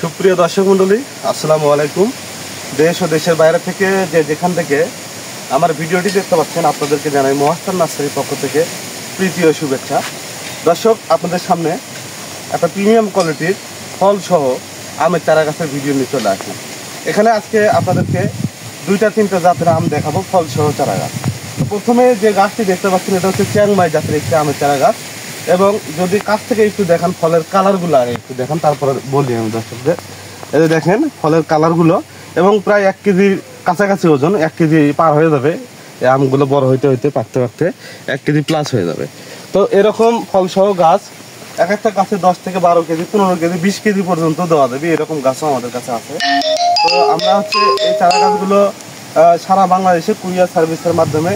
সুপ্রিয় দর্শক মণ্ডলী, আসসালামু আলাইকুম। দেশ ও দেশের বাইরে থেকে যেখান থেকে আমার ভিডিওটি দেখতে পাচ্ছেন, আপনাদেরকে জানাই মহাস্থান নার্সারির পক্ষ থেকে প্রীতি ও শুভেচ্ছা। দর্শক, আপনাদের সামনে একটা প্রিমিয়াম কোয়ালিটির ফল সহ আমের চারা গাছের ভিডিও নিয়ে চলে আসলাম। এখানে আজকে আপনাদেরকে দুইটা তিনটা জাতের আম দেখাবো, ফল সহ চারা গাছ। প্রথমে যে গাছটি দেখতে পাচ্ছেন, এটা হচ্ছে চিয়াংমাই জাতের একটি আমের চারা গাছ। এবং যদি কাছ থেকে একটু দেখান, ফলের কালারগুলো আগে একটু দেখান, তারপরে বলি আমি দর্শকদের। এই যে দেখেন ফলের কালারগুলো, এবং প্রায় 1 কেজির কাছাকাছি ওজন, 1 কেজি পার হয়ে যাবে। এই আমগুলো বড় হইতে হইতে পাকতে পাকতে 1 কেজি প্লাস হয়ে যাবে। তো এরকম ফল সহ গাছ এক একটা গাছে 10 থেকে 12 কেজি, 15 কেজি, 20 কেজি পর্যন্ত দেওয়া যাবে, এরকম গাছও আমাদের কাছে আছে। তো আমরা হচ্ছে এই চারা গাছগুলো সারা বাংলাদেশে কুরিয়ার সার্ভিসের মাধ্যমে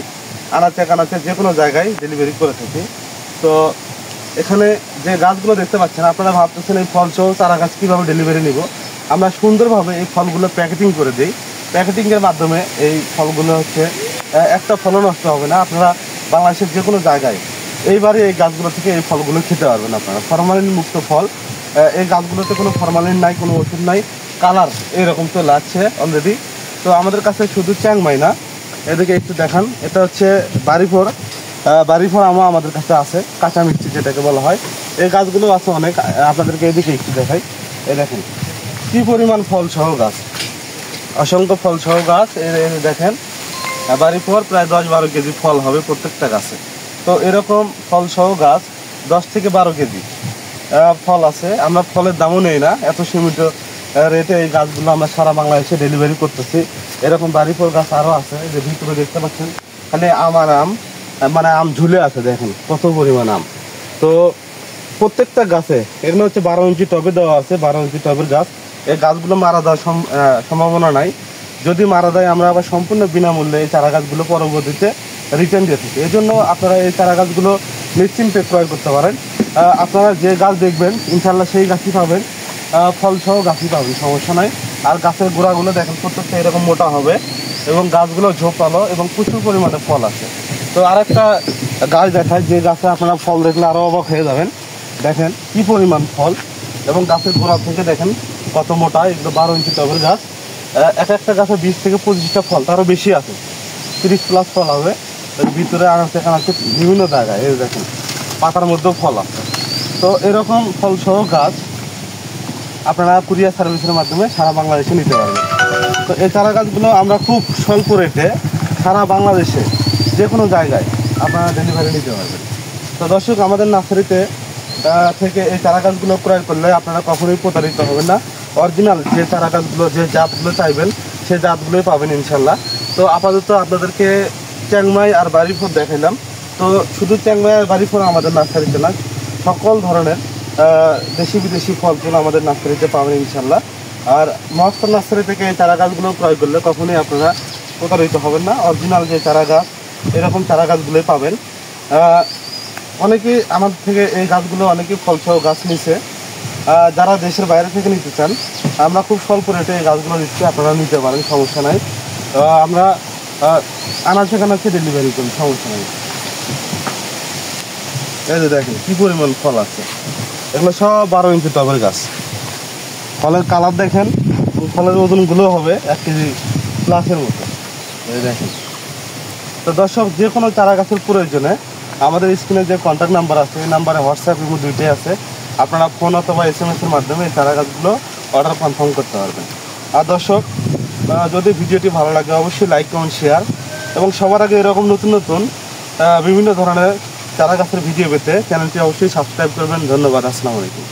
আনাচে কানাচে যে কোনো জায়গায় ডেলিভারি করে থাকি। তো এখানে যে গাছগুলো দেখতে পাচ্ছেন, আপনারা ভাবতেছেন এই ফল সহ চারা গাছ কীভাবে ডেলিভারি নিব। আমরা সুন্দরভাবে এই ফলগুলো প্যাকেটিং করে দিই। প্যাকেটিংয়ের মাধ্যমে এই ফলগুলো হচ্ছে একটা ফলও নষ্ট হবে না। আপনারা বাংলাদেশের যে কোনো জায়গায় এইবারে এই গাছগুলো থেকে এই ফলগুলো খেতে পারবেন আপনারা। ফরমালিন মুক্ত ফল। এই গাছগুলোতে কোনো ফরমালিন নাই, কোনো ওষুধ নাই। কালার এইরকম চলে আসছে অলরেডি। তো আমাদের কাছে শুধু চিয়াংমাই না, এদিকে একটু দেখান, এটা হচ্ছে বাড়িফোর আমও আমাদের কাছে আছে, কাঁচা মিষ্টি যেটাকে বলা হয়। এই গাছগুলো আছে অনেক, আপনাদেরকে এদিকে একটু দেখাই। এই দেখেন কি পরিমাণ ফল সহ গাছ, অসংখ্য ফল সহ গাছ। দেখেন বাড়িফোর প্রায় 10-12 কেজি ফল হবে প্রত্যেকটা গাছে। তো এরকম ফল সহ গাছ 10 থেকে 12 কেজি ফল আছে। আমরা ফলের দামও নেই না, এত সীমিত রেটে এই গাছগুলো আমরা সারা বাংলাদেশে ডেলিভারি করতেছি। এরকম বাড়িফোর গাছ আরও আছে, যে ভিতরে দেখতে পাচ্ছেন খালি আম আর আম, মানে আম ঝুলে আছে, দেখেন কত পরিমাণ আম। তো প্রত্যেকটা গাছে এগুলো হচ্ছে 12 ইঞ্চি টবে দেওয়া আছে, 12 ইঞ্চি টবের গাছ। এই গাছগুলো মারা যাওয়ার সম্ভাবনা নাই। যদি মারা যায়, আমরা আবার সম্পূর্ণ বিনামূল্যে এই চারা গাছগুলো পরবর্তীতে রিটার্ন দিয়ে থাকি। এই জন্য আপনারা এই চারা গাছগুলো নিশ্চিন্তে ক্রয় করতে পারেন। আপনারা যে গাছ দেখবেন ইনশাল্লাহ সেই গাছই পাবেন, ফল সহ গাছই পাবেন, সমস্যা নাই। আর গাছের গোড়াগুলো দেখেন প্রত্যেকটা এরকম মোটা হবে, এবং গাছগুলো ঝোপালো এবং প্রচুর পরিমাণে ফল আছে। তো আরেকটা গাছ দেখায়, যে গাছে আপনারা ফল দেখলে আরও অবাক হয়ে যাবেন। দেখেন কি পরিমাণ ফল, এবং গাছের গোড়া থেকে দেখেন কত মোটা। এগুলো 12 ইঞ্চি টবের গাছ। এক একটা গাছে 20 থেকে 25টা ফল, তারও বেশি আছে, 30 প্লাস ফল হবে। ভিতরে আনাচে কানাচে বিভিন্ন জায়গায় এই দেখেন পাতার মধ্যেও ফল আছে। তো এরকম ফল সহ গাছ আপনারা কুরিয়ার সার্ভিসের মাধ্যমে সারা বাংলাদেশে নিতে পারবেন। তো এই চারা গাছগুলো আমরা খুব স্বল্প রেটে সারা বাংলাদেশে যে কোনো জায়গায় আপনারা ডেলিভারি নিতে পারবেন। তো দর্শক, আমাদের নার্সারিতে থেকে এই চারা গাছগুলো ক্রয় করলে আপনারা কখনোই প্রতারিত হবেন না। অরিজিনাল যে চারা গাছগুলো, যে জাতগুলো চাইবেন সেই জাতগুলোই পাবেন ইনশাল্লাহ। তো আপাতত আপনাদেরকে চিয়াংমাই আর বাড়িফোর দেখাইলাম। তো শুধু চিয়াংমাই আর বাড়িফোর আমাদের নার্সারিতে না, সকল ধরনের দেশি বিদেশি ফলগুলো আমাদের নার্সারিতে পাবেন ইনশাল্লাহ। আর মহাস্থান নার্সারি থেকে এই চারা গাছগুলো ক্রয় করলে কখনোই আপনারা প্রতারিত হবেন না। অরিজিনাল যে চারা গাছ, এরকম চারা গাছগুলোই পাবেন। অনেকেই আমার থেকে এই গাছগুলো অনেকেই ফলসহ গাছ নিছে। যারা দেশের বাইরে থেকে নিতে চান, আমরা খুব স্বল্প রেটে এই গাছগুলো দিচ্ছি, আপনারা নিতে পারেন, সমস্যা নাই। আমরা আনাচে কানাচে ডেলিভারি করি, সমস্যা নেই। এই যে দেখেন কি পরিমাণ ফল আছে, এগুলো সব 12 ইঞ্চি টবের গাছ। ফলের কালার দেখেন, ফলের ওজনগুলো হবে 1 কেজি প্লাসের মতো। এই দেখেন। তো দর্শক, যে কোনো চারা গাছের প্রয়োজনে আমাদের স্ক্রিনে যে কন্ট্যাক্ট নাম্বার আছে, এই নাম্বারে হোয়াটসঅ্যাপ এবং দুইটাই আছে। আপনারা ফোন অথবা SMS এর মাধ্যমে এই চারা গাছগুলো অর্ডার কনফার্ম করতে পারবেন। আর দর্শক, যদি ভিডিওটি ভালো লাগে অবশ্যই লাইক, কমেন্ট, শেয়ার, এবং সবার আগে এরকম নতুন নতুন বিভিন্ন ধরনের চারা গাছের ভিডিও পেতে চ্যানেলটি অবশ্যই সাবস্ক্রাইব করবেন। ধন্যবাদ। আসসালামু আলাইকুম।